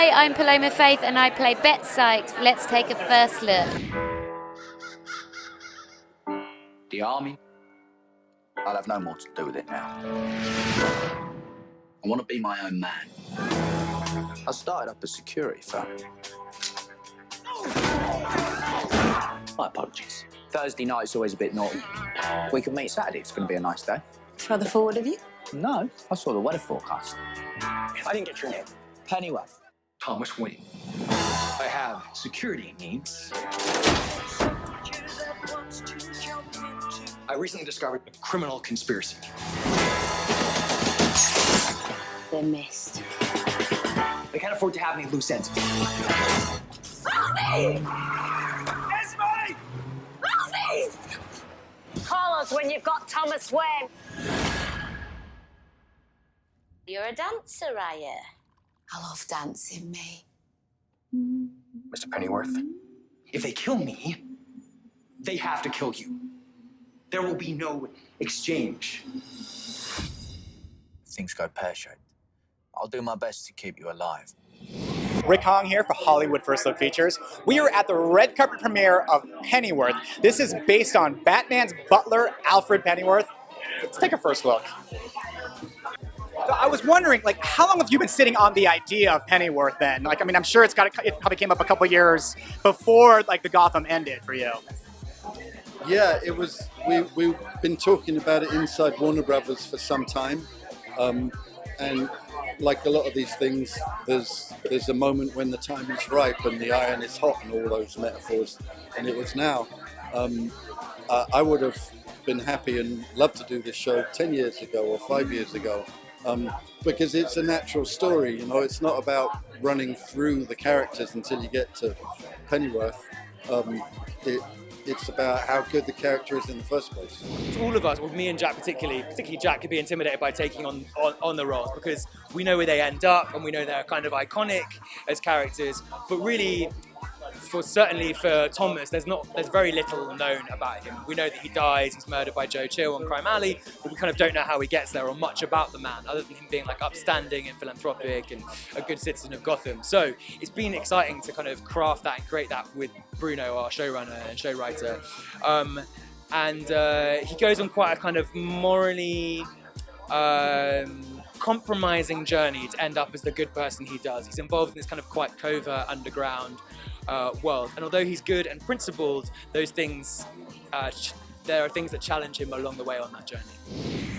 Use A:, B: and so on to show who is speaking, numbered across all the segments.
A: Hi, I'm Paloma Faith and I play Bet Sykes. Let's take a first look.
B: The army, I'll have no more to do with it now. I want to be my own man. I started up a security firm. My apologies. Thursday night's always a bit naughty. We can meet Saturday, it's going to be a nice day.
C: It's rather forward of you.
B: No, I saw the weather forecast.
D: I didn't get your name.
B: Pennyworth.
D: Thomas Wayne. I have security needs. I recently discovered a criminal conspiracy.
A: They're missed.
D: They can't afford to have any loose ends.
C: Ralphie!
D: Esme!
C: Ralphie! Call us when you've got Thomas Wayne.
A: You're a dancer, are you?
C: I love dancing, me.
D: Mr. Pennyworth, if they kill me, they have to kill you. There will be no exchange.
B: Things go pear-shaped. I'll do my best to keep you alive.
E: Rick Hong here for Hollywood First Look Features. We are at the red carpet premiere of Pennyworth. This is based on Batman's butler, Alfred Pennyworth. Let's take a first look. So I was wondering, like, how long have you been sitting on the idea of Pennyworth then? Like, I mean, I'm sure it probably came up a couple years before, like, the Gotham ended for you.
F: Yeah, it was. We've been talking about it inside Warner Brothers for some time, and like a lot of these things, there's a moment when the time is ripe and the iron is hot and all those metaphors, and it was now. I would have been happy and loved to do this show 10 years ago or 5 years ago. Because it's a natural story, you know, it's not about running through the characters until you get to Pennyworth. It's about how good the character is in the first place.
G: All of us, well, me and Jack particularly Jack, could be intimidated by taking on the roles because we know where they end up and we know they're kind of iconic as characters, but really, certainly for Thomas, there's very little known about him. We know that he dies, he's murdered by Joe Chill on Crime Alley, but we kind of don't know how he gets there or much about the man, other than him being like upstanding and philanthropic and a good citizen of Gotham. So it's been exciting to kind of craft that and create that with Bruno, our showrunner and show writer. He goes on quite a kind of morally compromising journey to end up as the good person he does. He's involved in this kind of quite covert underground world, and although he's good and principled, those things, there are things that challenge him along the way on that journey.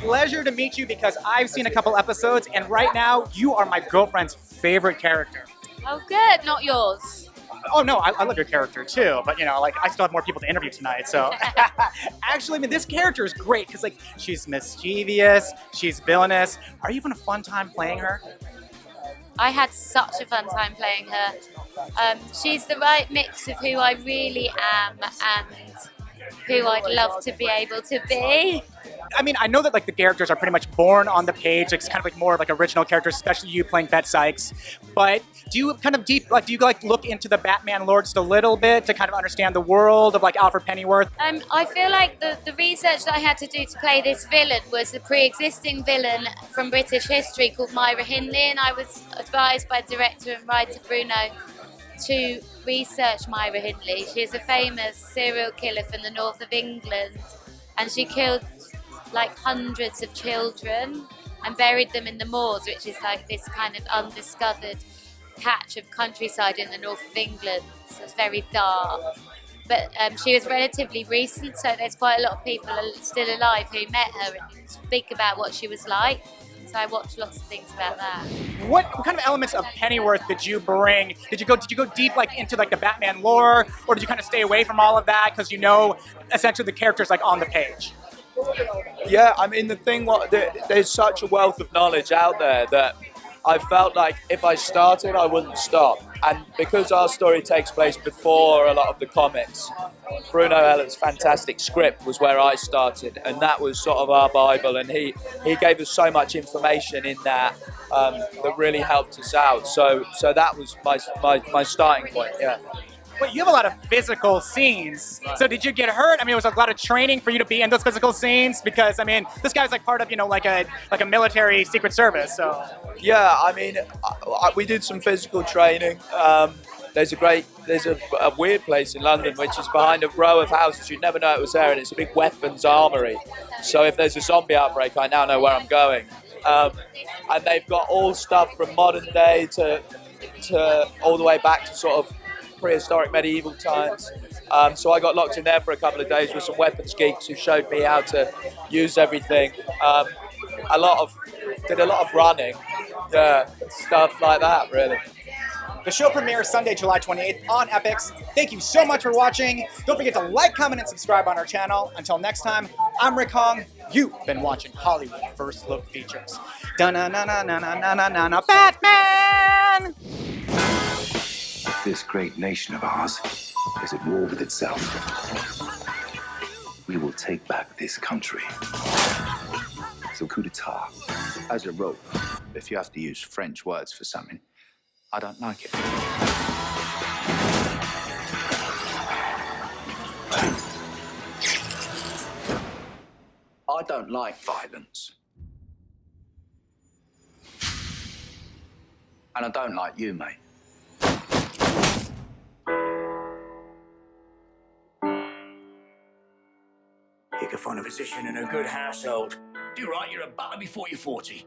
E: Pleasure to meet you because I've seen a couple episodes, and right now you are my girlfriend's favorite character.
A: Oh, good. Not yours.
E: Oh no, I love your character too, but you know, like I still have more people to interview tonight, so. Actually, I mean, this character is great because like she's mischievous, she's villainous. Are you having a fun time playing her?
A: I had such a fun time playing her. She's the right mix of who I really am and who I'd love to be able to be.
E: I mean, I know that like the characters are pretty much born on the page. It's kind of like more of like original characters, especially you playing Bet Sykes. But do you kind of look into the Batman lore just a little bit to kind of understand the world of like Alfred Pennyworth?
A: I feel like the research that I had to do to play this villain was a pre-existing villain from British history called Myra Hindley, and I was advised by director and writer Bruno to research Myra Hindley. She is a famous serial killer from the north of England, and she killed like hundreds of children and buried them in the moors, which is like this kind of undiscovered patch of countryside in the north of England. So it's very dark. But she was relatively recent, so there's quite a lot of people still alive who met her and speak about what she was like. So I watched lots of things about that.
E: What kind of elements of Pennyworth did you bring? Did you go deep like into like the Batman lore, or did you kind of stay away from all of that because you know essentially the characters like on the page?
H: Yeah, I mean there's such a wealth of knowledge out there that I felt like if I started, I wouldn't stop. And because our story takes place before a lot of the comics, Bruno Heller's fantastic script was where I started, and that was sort of our Bible. And he gave us so much information in that that really helped us out. So that was my starting point. Yeah.
E: Wait, you have a lot of physical scenes. So did you get hurt? I mean, it was a lot of training for you to be in those physical scenes because I mean, this guy's like part of like a military secret service. So
H: Yeah, I mean, we did some physical training. There's a weird place in London which is behind a row of houses. You'd never know it was there, and it's a big weapons armory. So if there's a zombie outbreak, I now know where I'm going. And they've got all stuff from modern day to all the way back to sort of prehistoric medieval times. So I got locked in there for a couple of days with some weapons geeks who showed me how to use everything. Did a lot of running, yeah, stuff like that, really.
E: the show premieres Sunday, July 28th on EPIX. Thank you so much for watching. Don't forget to like, comment, and subscribe on our channel. Until next time, I'm Rick Hong. You've been watching Hollywood First Look Features. Da-na-na-na-na-na-na-na-na, Batman!
I: This great nation of ours is at war with itself. We will take back this country. So coup d'etat.
B: As a rule, if you have to use French words for something, I don't like it. I don't like violence. And I don't like you, mate.
J: You can find a position in a good household. Do right, you're a butler before you're 40.